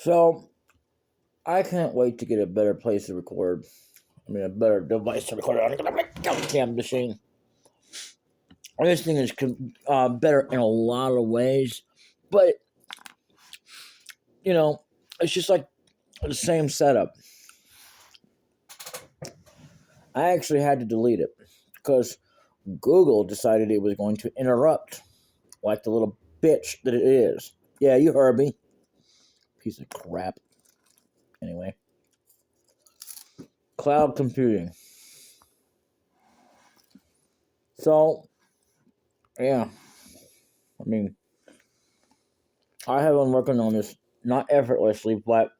So I can't wait to get a better place to record. I mean, a better device to record on. A goddamn machine. This thing is better in a lot of ways, but it's just like the same setup. I actually had to delete it because Google decided it was going to interrupt, like the little bitch that it is. Yeah, you heard me. Piece of crap. Anyway, cloud computing. So, yeah, I mean, I have been working on this not effortlessly, but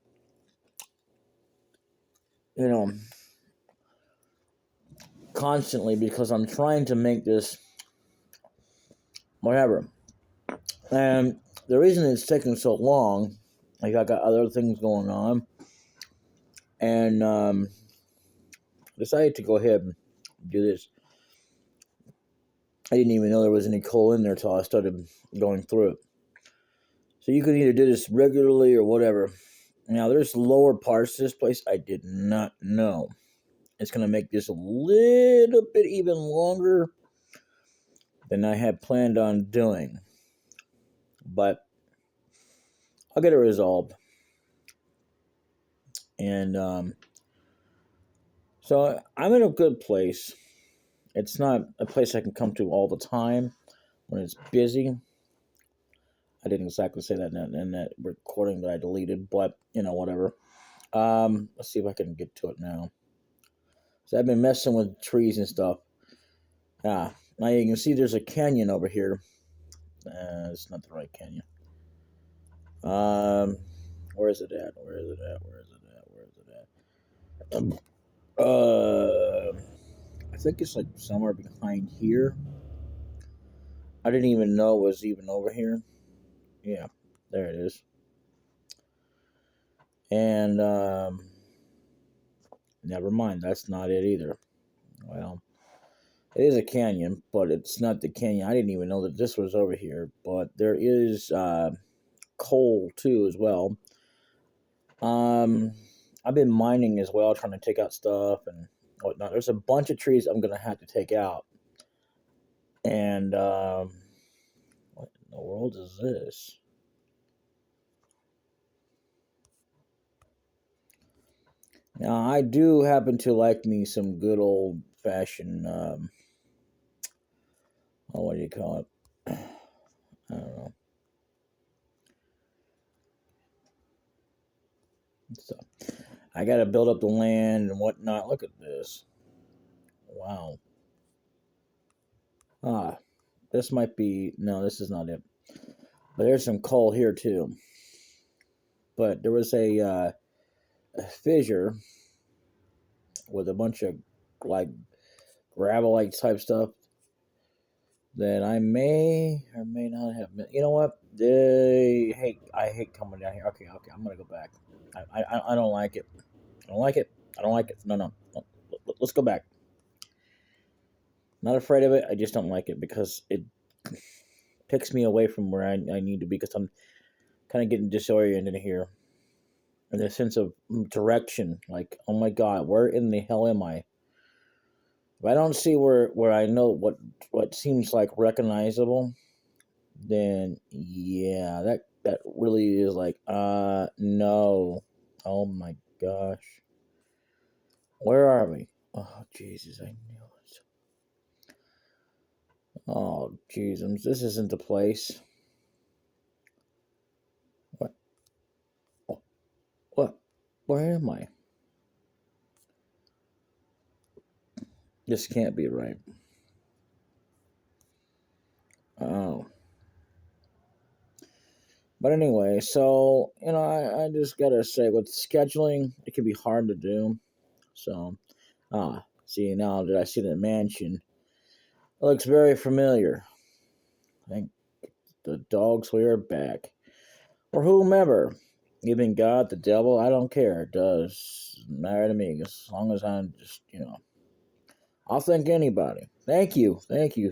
you know, constantly because I'm trying to make this whatever. And the reason it's taking so long, like I got other things going on, and decided to go ahead and do this. I didn't even know there was any coal in there till I started going through it. So you can either do this regularly or whatever. Now there's lower parts to this place I did not know. It's going to make this a little bit even longer than I had planned on doing. But I'll get it resolved. And so I'm in a good place. It's not a place I can come to all the time when it's busy. I didn't exactly say that in that recording that I deleted, but whatever. Let's see if I can get to it now. So I've been messing with trees and stuff. Now you can see there's a canyon over here. It's not the right canyon. Where is it at? I think it's like somewhere behind here. I didn't even know it was even over here. Yeah, there it is. And never mind, that's not it either. Well, it is a canyon, but it's not the canyon. I didn't even know that this was over here. But there is coal too as well. I've been mining as well, trying to take out stuff and whatnot. There's a bunch of trees I'm gonna have to take out. And what in the world is this? Now I do happen to like me some good old fashioned what do you call it? I don't know. So I gotta build up the land and whatnot. Look at this. Wow. This might be no, this is not it. But there's some coal here too. But there was a fissure with a bunch of like gravel-like type stuff that I may or may not have. You know what? I hate coming down here. Okay, I'm gonna go back. I don't like it. I don't like it. I don't like it. No. Let's go back. Not afraid of it. I just don't like it because it takes me away from where I need to be because I'm kind of getting disoriented here. And the sense of direction, like, oh my God, where in the hell am I? If I don't see where I know what seems like recognizable, then yeah, that really is like, no. Oh my gosh. Where are we? Oh Jesus, I knew it. Oh Jesus, this isn't the place. What? Where am I? This can't be right. Oh. But anyway, so, I just gotta say, with scheduling, it can be hard to do. So, see, now that I see the mansion, it looks very familiar. I think the dogs are back. Or whomever. Even God, the devil, I don't care. It does matter to me as long as I'm just, I'll thank anybody. Thank you. Because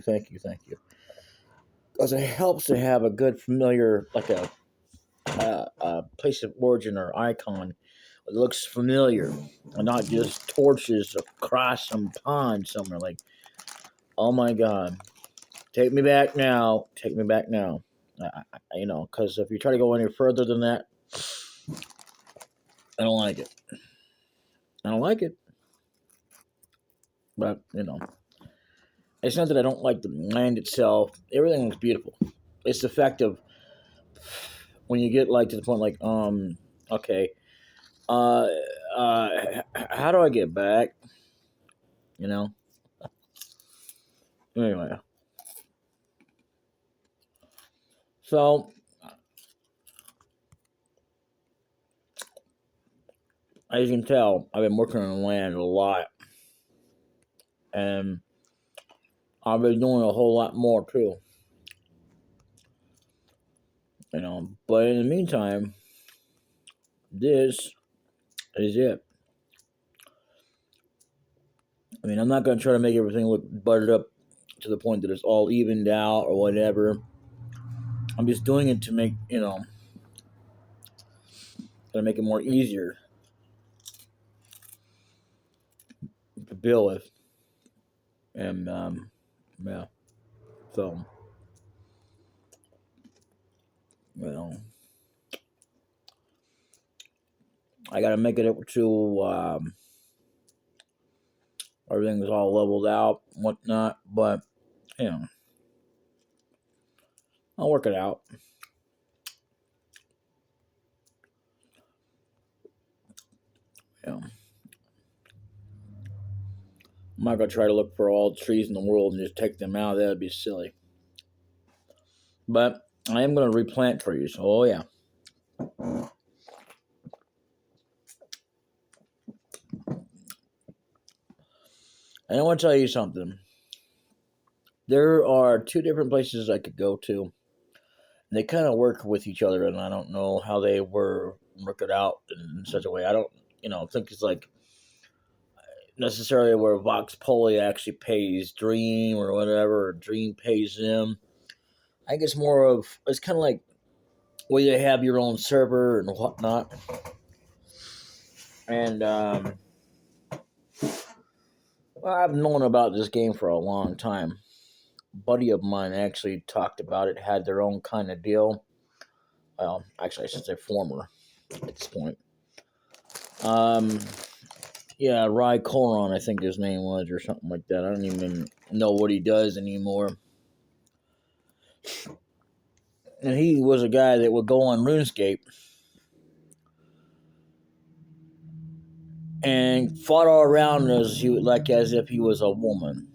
it helps to have a good familiar, like a place of origin or icon that looks familiar, and not just torches across some pond somewhere. Like, oh my god, take me back now, take me back now. Because if you try to go any further than that, I don't like it. I don't like it. But, it's not that I don't like the land itself. Everything looks beautiful. It's the fact of when you get like to the point like, okay, uh, how do I get back? Anyway, so as you can tell, I've been working on the land a lot, and I've been doing a whole lot more too. But in the meantime, this is it. I mean, I'm not going to try to make everything look buttered up to the point that it's all evened out or whatever. I'm just doing it to make, to make it more easier to build with. And, yeah. So, I got to make it up to, everything's all leveled out and whatnot. But, I'll work it out. I'm not going to try to look for all the trees in the world and just take them out. That would be silly. But I am going to replant trees. Oh, yeah. And I want to tell you something. There are two different places I could go to. They kind of work with each other, and I don't know how they work it out in such a way. I don't, think it's like necessarily where Vox Populi actually pays Dream or whatever, or Dream pays them. I think it's more of, it's kind of like where you have your own server and whatnot. And, well, I've known about this game for a long time. A buddy of mine actually talked about it, had their own kind of deal. Well, actually, I should say former at this point. Yeah, Ry Coron, I think his name was, or something like that. I don't even know what he does anymore. And he was a guy that would go on RuneScape and fought all around as if he was a woman.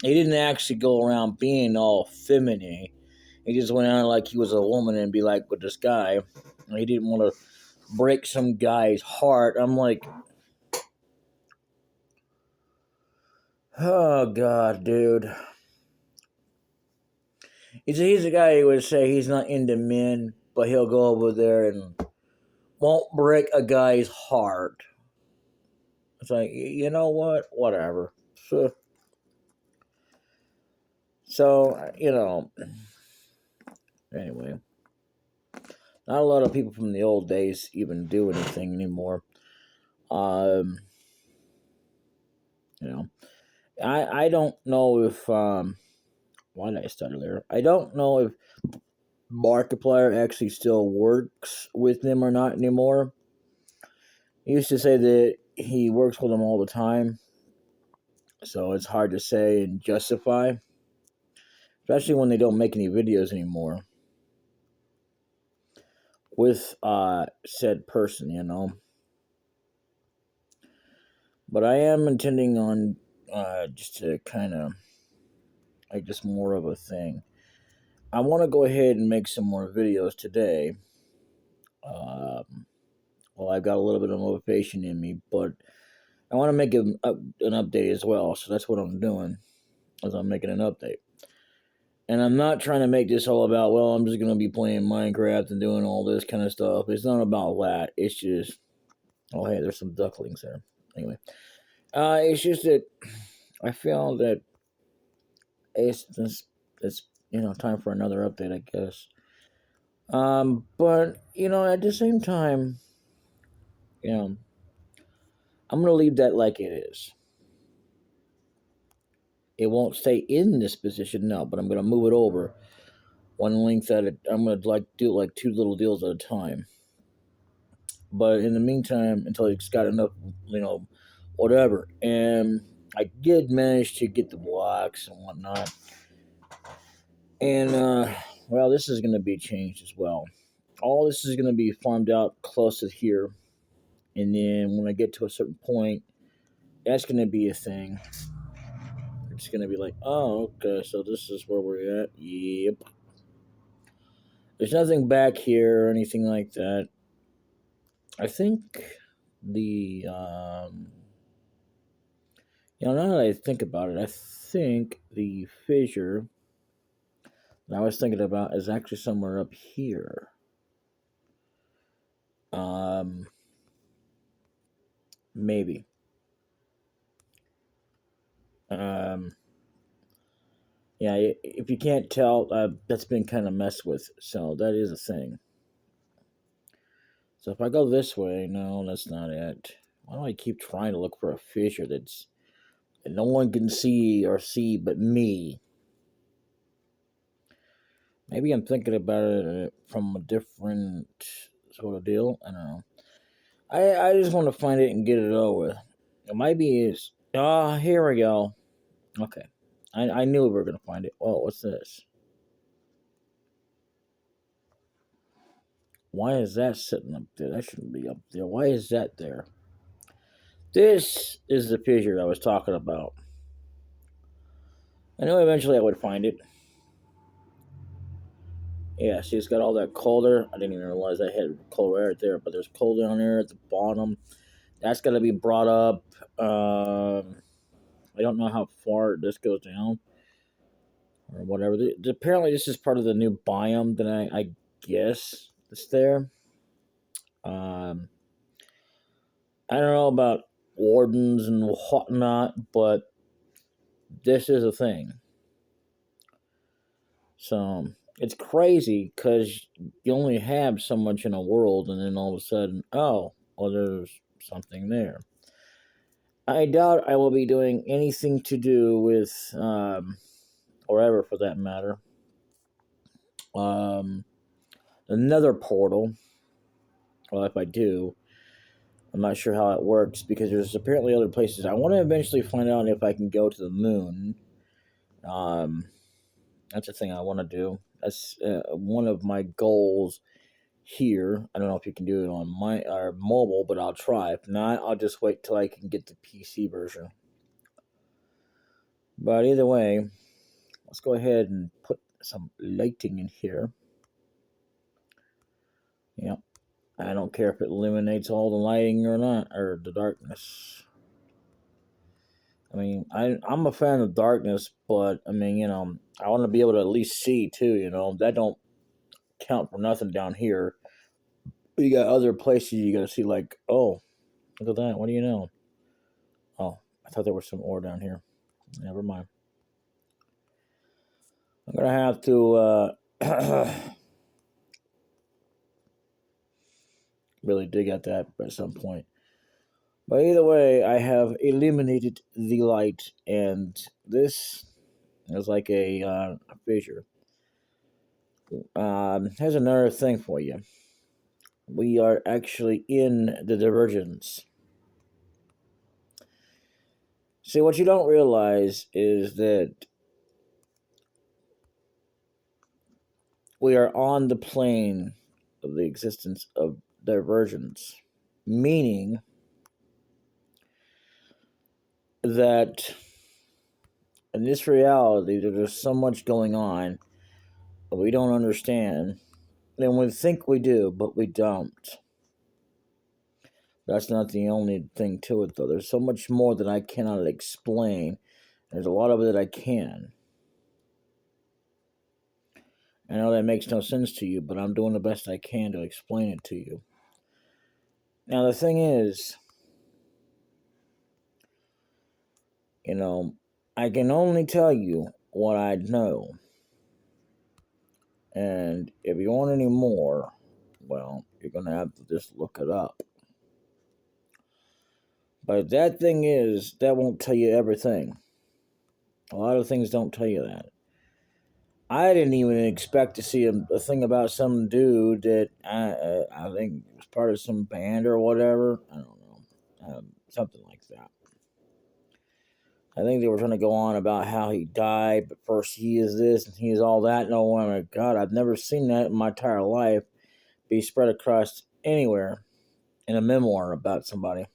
He didn't actually go around being all feminine. He just went out like he was a woman and be like with this guy. And he didn't want to break some guy's heart. I'm like, oh God, dude. He's a guy who would say he's not into men, but he'll go over there and won't break a guy's heart. It's like, you know what? Whatever. So, anyway. Not a lot of people from the old days even do anything anymore. I don't know if, why did I stutter there? I don't know if Markiplier actually still works with them or not anymore. He used to say that he works with them all the time, so it's hard to say and justify, especially when they don't make any videos anymore with said person, But I am intending on just to kind of like just more of a thing. I want to go ahead and make some more videos today. Well, I've got a little bit of motivation in me, but I want to make an update as well. So that's what I'm doing, as I'm making an update. And I'm not trying to make this all about, well, I'm just going to be playing Minecraft and doing all this kind of stuff. It's not about that. It's just, oh, hey, there's some ducklings there. Anyway, it's just that I feel that it's time for another update, I guess. But at the same time, you know, I'm gonna leave that like it is. It won't stay in this position now, but I'm gonna move it over one length at it. I'm gonna do like two little deals at a time. But in the meantime, until it's got enough, whatever. And I did manage to get the blocks and whatnot. And well, this is gonna be changed as well. All this is gonna be farmed out close to here, and then when I get to a certain point, that's gonna be a thing. It's gonna be like, oh, okay, so this is where we're at. Yep. There's nothing back here or anything like that. I think the now that I think about it, I think the fissure that I was thinking about is actually somewhere up here. Um, maybe. Um, yeah, if you can't tell, that's been kind of messed with. So that is a thing. So if I go this way, no, that's not it. Why do I keep trying to look for a fissure that no one can see but me? Maybe I'm thinking about it from a different sort of deal. I don't know. I just want to find it and get it over with. It might be is. Ah, here we go. Okay. I knew we were going to find it. Oh, what's this? Why is that sitting up there? That shouldn't be up there. Why is that there? This is the fissure I was talking about. I knew eventually I would find it. Yeah, see, it's got all that coal there. I didn't even realize I had coal right there, but there's coal down there at the bottom. That's got to be brought up. I don't know how far this goes down or whatever. Apparently, this is part of the new biome that I guess it's there. Um, I don't know about wardens and whatnot, but this is a thing. So it's crazy because you only have so much in a world, and then all of a sudden, oh, well, there's something there. I doubt I will be doing anything to do with, or ever for that matter, um, another portal. Well, if I do, I'm not sure how it works because there's apparently other places. I want to eventually find out if I can go to the moon. Um, that's a thing I want to do. That's one of my goals here. I don't know if you can do it on my or mobile, but I'll try. If not, I'll just wait till I can get the PC version. But either way, let's go ahead and put some lighting in here. Yep. I don't care if it eliminates all the lighting or not, or the darkness. I mean, I'm a fan of darkness, but I mean, I want to be able to at least see too. That don't count for nothing down here. You got other places you got to see, like, oh, look at that. What do you know? Oh, I thought there was some ore down here. Never mind. I'm gonna have to really dig at that at some point. But either way, I have eliminated the light, and this is like a fissure. Here's another thing for you. We are actually in the divergence. See, what you don't realize is that we are on the plane of the existence of divergence, meaning that in this reality, there's so much going on that we don't understand, and we think we do, but we don't. That's not the only thing to it, though. There's so much more that I cannot explain. There's a lot of it that I can. I know that makes no sense to you, but I'm doing the best I can to explain it to you. Now, the thing is, I can only tell you what I know. And if you want any more, well, you're going to have to just look it up. But that thing is, that won't tell you everything. A lot of things don't tell you that. I didn't even expect to see a thing about some dude that I think was part of some band or whatever. I don't know. Something like that. I think they were trying to go on about how he died, but first he is this and he is all that. No, oh my God, I've never seen that in my entire life be spread across anywhere in a memoir about somebody.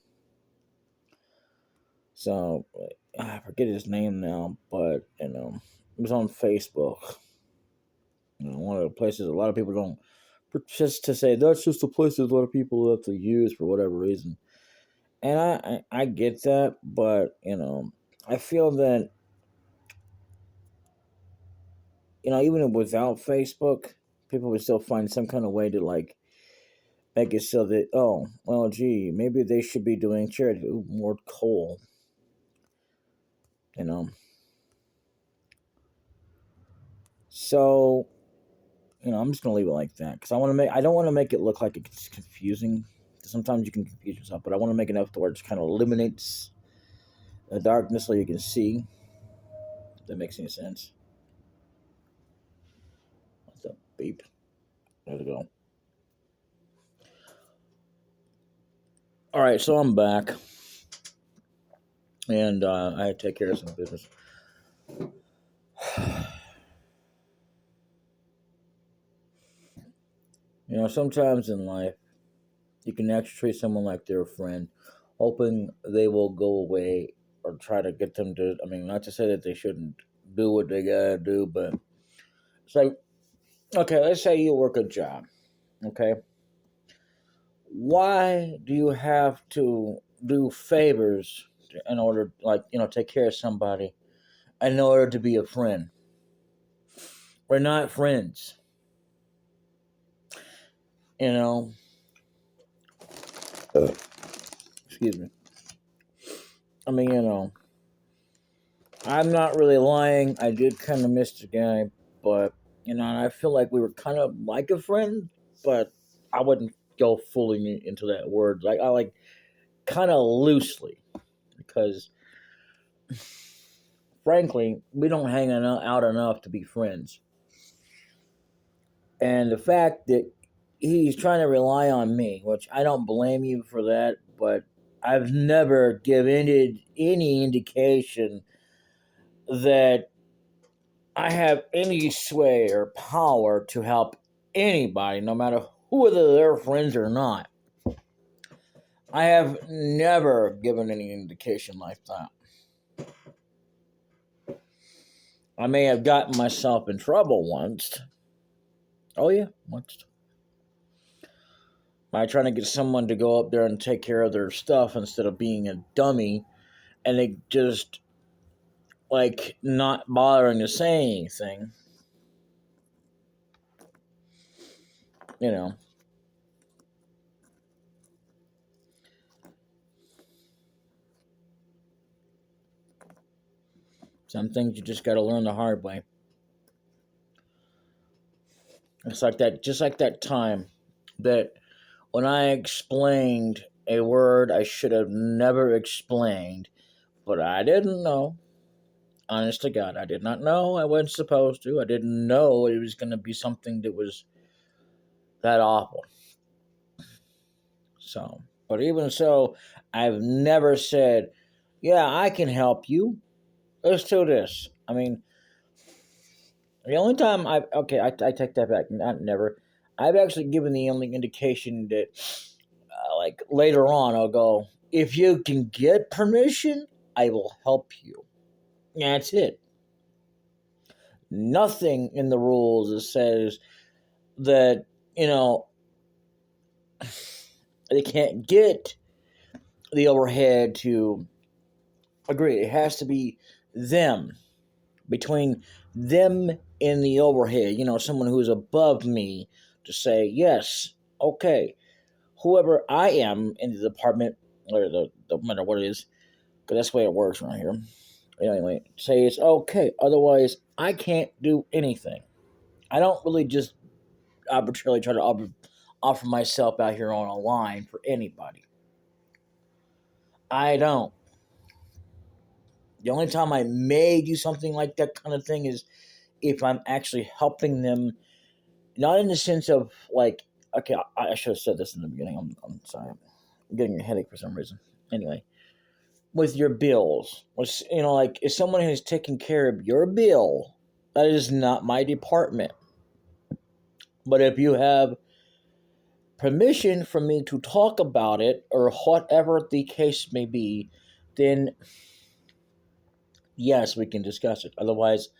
So I forget his name now, but it was on Facebook. One of the places a lot of people don't, just to say that's just the places a lot of people have to use for whatever reason. And I get that, but I feel that even without Facebook, people would still find some kind of way to like make it so that, oh well, gee, maybe they should be doing charity. Ooh, more coal, you know. So I'm just gonna leave it like that because I don't want to make it look like it's confusing. Sometimes you can confuse yourself, but I want to make enough to where it kind of eliminates the darkness so you can see. If that makes any sense. What's up, beep? There we go. All right, so I'm back, and I had to take care of some business. Sometimes in life, you can actually treat someone like they're a friend, hoping they will go away or try to get them to. I mean, not to say that they shouldn't do what they gotta do, but it's like, okay, let's say you work a job, okay? Why do you have to do favors in order, like, take care of somebody in order to be a friend? We're not friends, you know? Excuse me. I mean, I'm not really lying. I did kind of miss the guy, but and I feel like we were kind of like a friend, but I wouldn't go fully into that word. Like I like kind of loosely because, frankly, we don't hang out enough to be friends. And the fact that he's trying to rely on me, which I don't blame you for that, but I've never given it any indication that I have any sway or power to help anybody, no matter whether they're friends or not. I have never given any indication like that. I may have gotten myself in trouble once. Oh, yeah, once. By trying to get someone to go up there and take care of their stuff instead of being a dummy and they just, like, not bothering to say anything. You know. Some things you just gotta learn the hard way. It's like that, just like that time that when I explained a word I should have never explained, but I didn't know. Honest to God, I did not know. I wasn't supposed to. I didn't know it was going to be something that was that awful. So, but even so, I've never said, yeah, I can help you. Let's do this. I mean, the only time I take that back. Not never. I've actually given the only indication that, like, later on, I'll go, if you can get permission, I will help you. That's it. Nothing in the rules that says that, they can't get the overhead to agree. It has to be them, between them and the overhead, someone who's above me to say, yes, okay, whoever I am in the department, or the no matter what it is, because that's the way it works around here. Anyway, say it's okay. Otherwise, I can't do anything. I don't really just arbitrarily try to offer myself out here on a line for anybody. I don't. The only time I may do something like that kind of thing is if I'm actually helping them, not in the sense of like, okay, I should have said this in the beginning. I'm sorry. I'm getting a headache for some reason. Anyway, with your bills, which, like if someone has taken care of your bill, that is not my department. But if you have permission for me to talk about it or whatever the case may be, then yes, we can discuss it. Otherwise,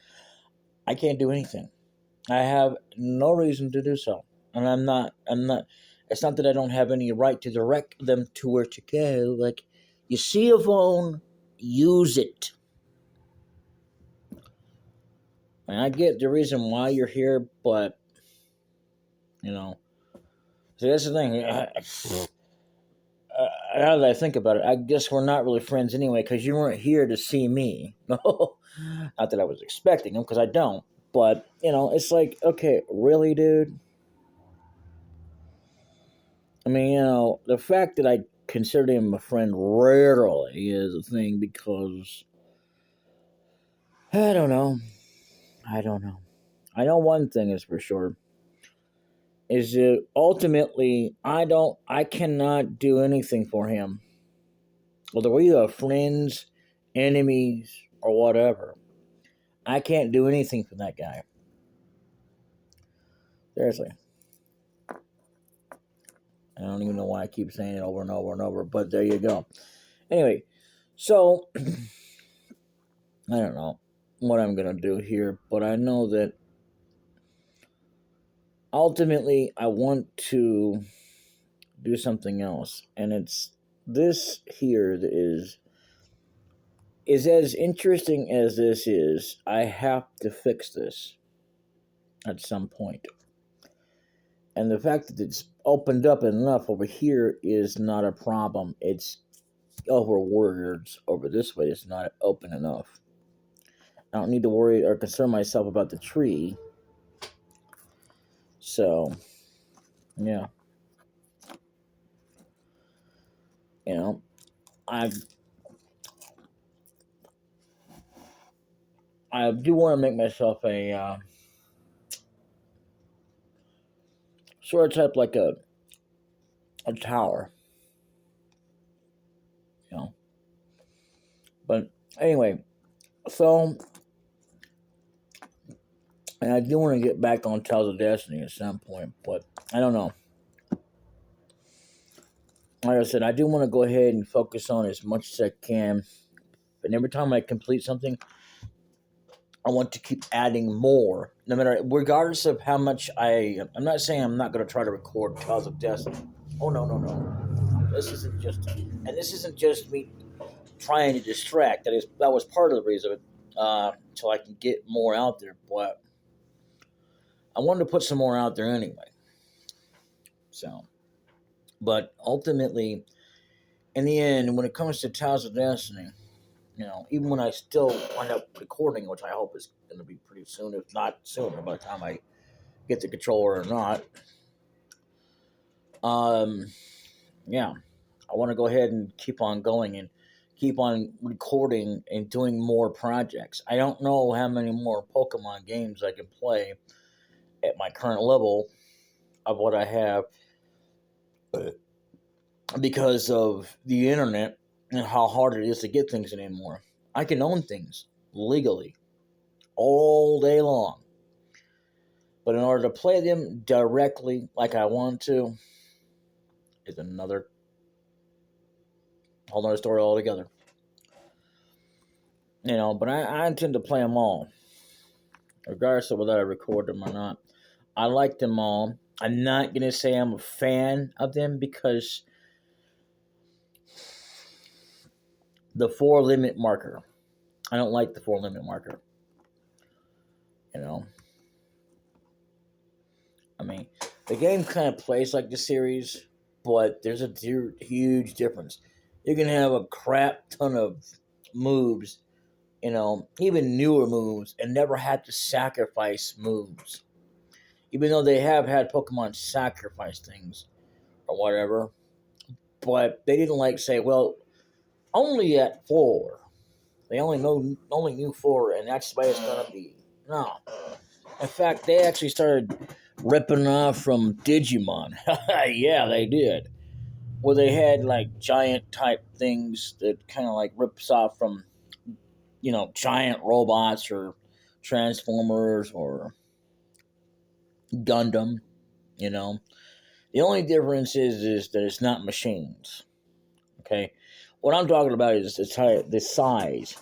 I can't do anything. I have no reason to do so. And I'm not it's not that I don't have any right to direct them to where to go. Like, you see a phone, use it. And I get the reason why you're here, but you know, see, that's the thing. Now that I think about it, I guess we're not really friends anyway, because you weren't here to see me. No, not that I was expecting them, because I don't. But it's like, okay, really, dude. I mean, the fact that I considered him a friend rarely is a thing, because I don't know. I don't know. I know one thing is for sure, is that ultimately I cannot do anything for him. Whether we are friends, enemies, or whatever, I can't do anything for that guy. Seriously. I don't even know why I keep saying it over and over and over, but there you go. Anyway, so I don't know what I'm going to do here, but I know that ultimately I want to do something else, and it's this here that is as interesting as this is. I have to fix this at some point. And the fact that it's opened up enough over here is not a problem. It's over words over this way. It's not open enough. I don't need to worry or concern myself about the tree. So, yeah. You know, I I do want to make myself a sort of type like a tower. You know. But anyway, so, and I do want to get back on Tales of Destiny at some point, but I don't know. Like I said, I do want to go ahead and focus on as much as I can. But every time I complete something, I want to keep adding more. No matter, regardless of how much I'm not saying I'm not going to try to record Tales of Destiny. Oh, no, no, no. This isn't just me trying to distract. That was part of the reason, so I can get more out there. But I wanted to put some more out there anyway. So, but ultimately, in the end, when it comes to Tales of Destiny, even when I still wind up recording, which I hope is going to be pretty soon, if not sooner, by the time I get the controller or not. Yeah, I want to go ahead and keep on going and keep on recording and doing more projects. I don't know how many more Pokemon games I can play at my current level of what I have because of the internet and how hard it is to get things anymore. I can own things legally all day long. But in order to play them directly like I want to, is another whole other story altogether. But I intend to play them all, regardless of whether I record them or not. I like them all. I'm not going to say I'm a fan of them because the 4 limit marker. I don't like the 4 limit marker. You know, I mean, the game kind of plays like the series, but there's a huge difference. You can have a crap ton of moves, even newer moves, and never have to sacrifice moves. even though they have had Pokemon sacrifice things or whatever. But they didn't like say, well, only at 4. They only knew 4, and that's the way it's gonna be. No, in fact, they actually started ripping off from Digimon. Yeah, they did. Where they had like giant type things that kind of like rips off from giant robots or Transformers or Gundam. You know, the only difference is that it's not machines. Okay, what I'm talking about is the size.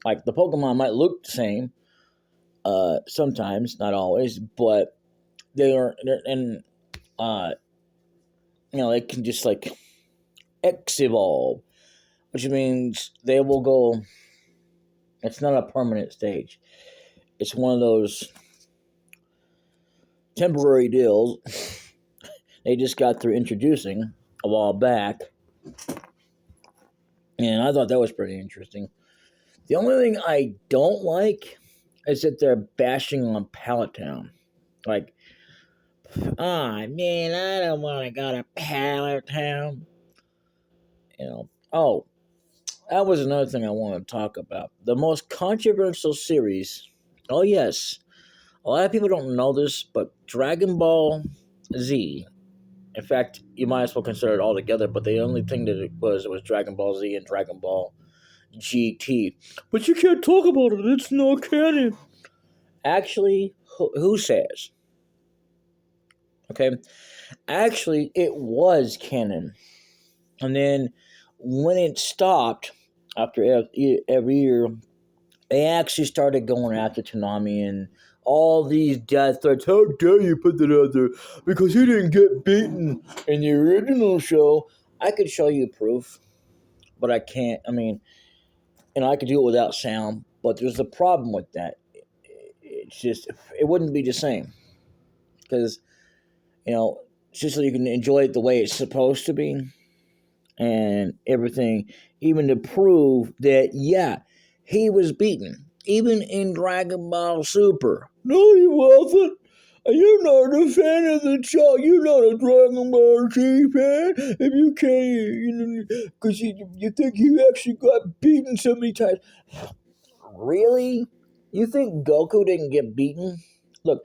Like the Pokemon might look the same, sometimes, not always, but they're and uh, they can just like X evolve, which means they will go. It's not a permanent stage. It's one of those temporary deals they just got through introducing a while back, and I thought that was pretty interesting. The only thing I don't like is that they're bashing on Pallet Town. Like, man, I don't want to go to Pallet Town. Oh, that was another thing I want to talk about. The most controversial series. Oh, yes. A lot of people don't know this, but Dragon Ball Z. In fact, you might as well consider it all together, but the only thing that it was Dragon Ball Z and Dragon Ball GT. But you can't talk about it, it's not canon. Actually, who says? Okay? Actually, it was canon. And then when it stopped, after every year, they actually started going after Tanami and all these death threats. How dare you put that out there? Because he didn't get beaten in the original show. I could show you proof, but I can't. I mean, I could do it without sound, but there's a problem with that. It's just, it wouldn't be the same. Because, it's just so you can enjoy it the way it's supposed to be and everything, even to prove that, yeah, he was beaten, even in Dragon Ball Super. No, he wasn't. You're not a fan of the show. You're not a Dragon Ball Z fan. If you can't, because you think he actually got beaten so many times. Really? You think Goku didn't get beaten? Look,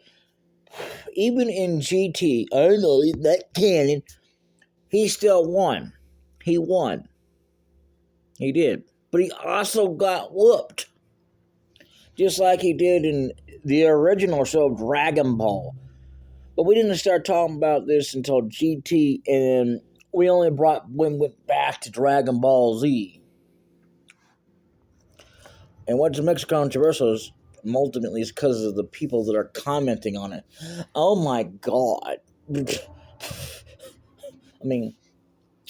even in GT, I know that canon, he still won. He won. He did. But he also got whooped. Just like he did in the original show, Dragon Ball. But we didn't start talking about this until GT, and we only went back to Dragon Ball Z. And what's makes controversial is ultimately is because of the people that are commenting on it. Oh my god. I mean,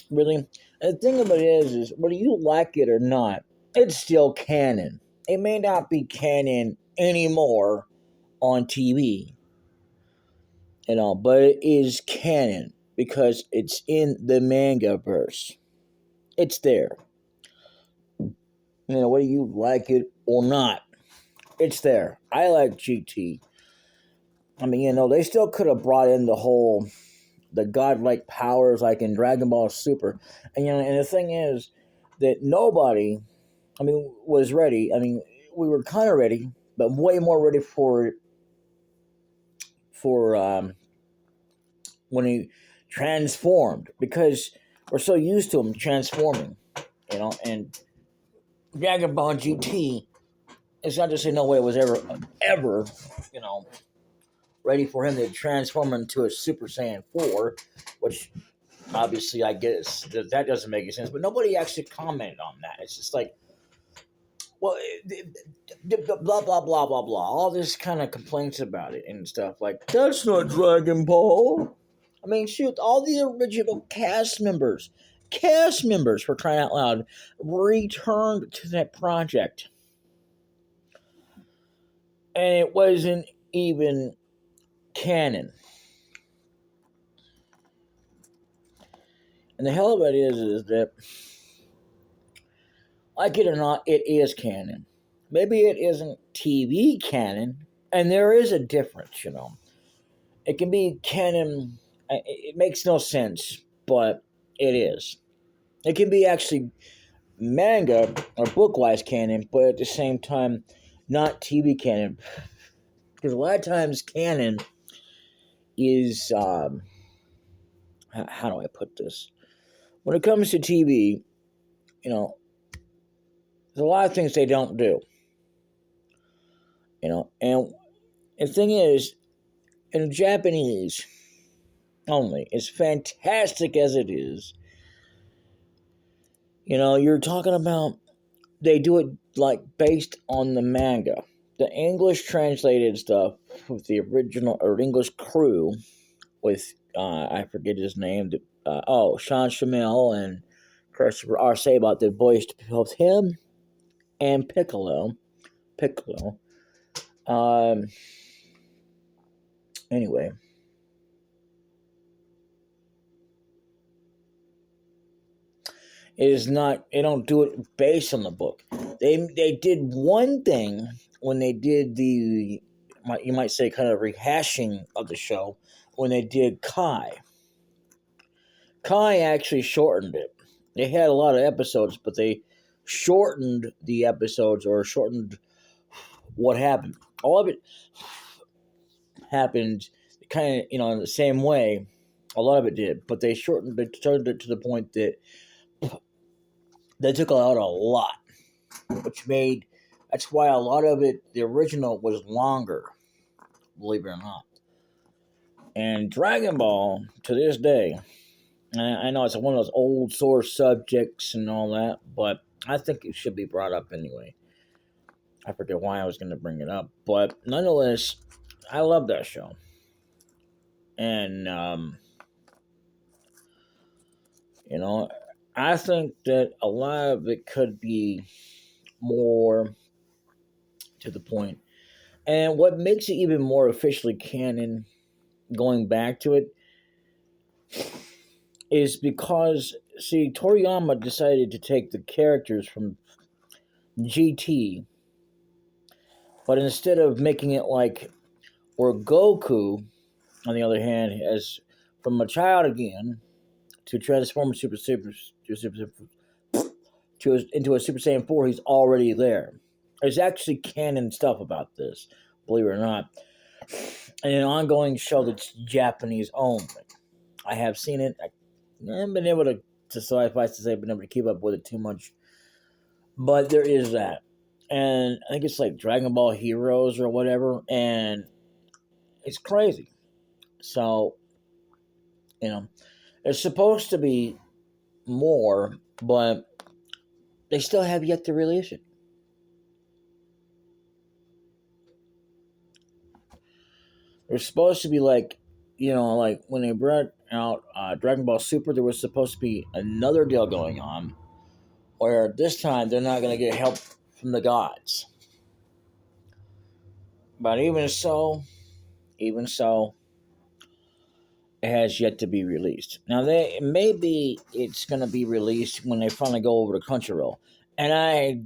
really? And the thing about it is whether you like it or not, it's still canon. It may not be canon anymore on TV, but it is canon because it's in the manga verse. It's there. Whether you like it or not, it's there. I like GT. I mean, they still could have brought in the godlike powers like in Dragon Ball Super. And the thing is that nobody, was ready. I mean, we were kind of ready, but way more ready for when he transformed, because we're so used to him transforming, and Dragon Ball GT, it's not to say no way it was ever, ready for him to transform into a Super Saiyan 4, which obviously I guess that doesn't make any sense, but nobody actually commented on that. It's just like, well, blah, blah, blah, blah, blah. All this kind of complaints about it and stuff. Like, that's not Dragon Ball. I mean, shoot, all the original cast members, for crying out loud, returned to that project. And it wasn't even canon. And the hell of it is that, like it or not, it is canon. Maybe it isn't TV canon, and there is a difference, It can be canon. It makes no sense, but it is. It can be actually manga or book-wise canon, but at the same time, not TV canon. Because a lot of times canon is how do I put this? When it comes to TV, you know, there's a lot of things they don't do. And the thing is, in Japanese only, as fantastic as it is, you're talking about they do it like based on the manga. The English translated stuff with the original or English crew with I forget his name. Sean Shamel and Christopher Arce about the voiced both him and Piccolo. Piccolo. Um. Anyway, it is not. They don't do it based on the book. They did one thing when they did you might say kind of rehashing of the show when they did Kai. Kai actually shortened it. They had a lot of episodes, but they shortened the episodes or shortened what happened. All of it happened kind of in the same way. A lot of it did, but they shortened it to the point that they took out a lot, which made that's why a lot of it the original was longer, believe it or not. And Dragon Ball to this day, I know it's one of those old source subjects and all that, but I think it should be brought up anyway. I forget why I was going to bring it up, but nonetheless, I love that show. And, I think that a lot of it could be more to the point. And what makes it even more officially canon, going back to it, is because, see, Toriyama decided to take the characters from GT, but instead of making it like, or Goku, on the other hand, as from a child again to transform into a Super Saiyan 4, he's already there. There's actually canon stuff about this, believe it or not. And an ongoing show that's Japanese only. I have seen it. I haven't been able to suffice to say, been able to keep up with it too much. But there is that. And I think it's like Dragon Ball Heroes or whatever. And it's crazy. So, it's supposed to be more, but they still have yet to release it. They're supposed to be like when they brought out Dragon Ball Super, there was supposed to be another deal going on where this time they're not going to get help from the gods. But even so, it has yet to be released. Now, maybe it's going to be released when they finally go over to Crunchyroll. And I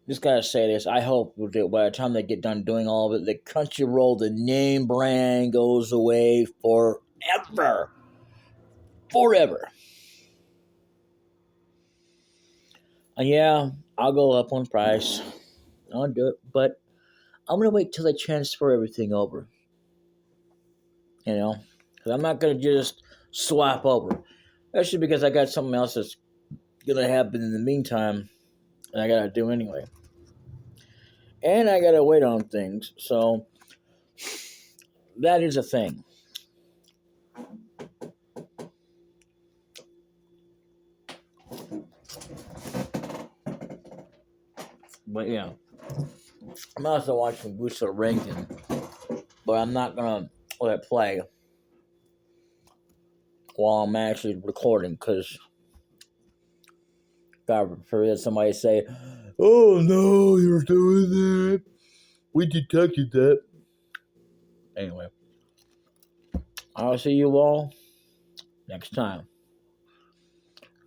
just got to say this. I hope that by the time they get done doing all of it, the Crunchyroll, the name brand, goes away forever. Forever. And yeah, I'll go up on price. I'll do it. But I'm going to wait till they transfer everything over. Because I'm not going to just swap over. Especially because I got something else that's going to happen in the meantime that I got to do anyway. And I got to wait on things. So that is a thing. But yeah. I'm also watching Gusto Rankin. But I'm not going to let it play while I'm actually recording. Because God forbid somebody say, "Oh no, you're doing that. We detected that." Anyway, I'll see you all next time.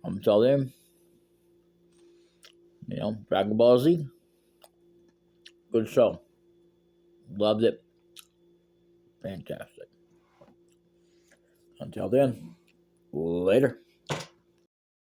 Until then, Dragon Ball Z, good show. Loved it. Fantastic. Until then, later.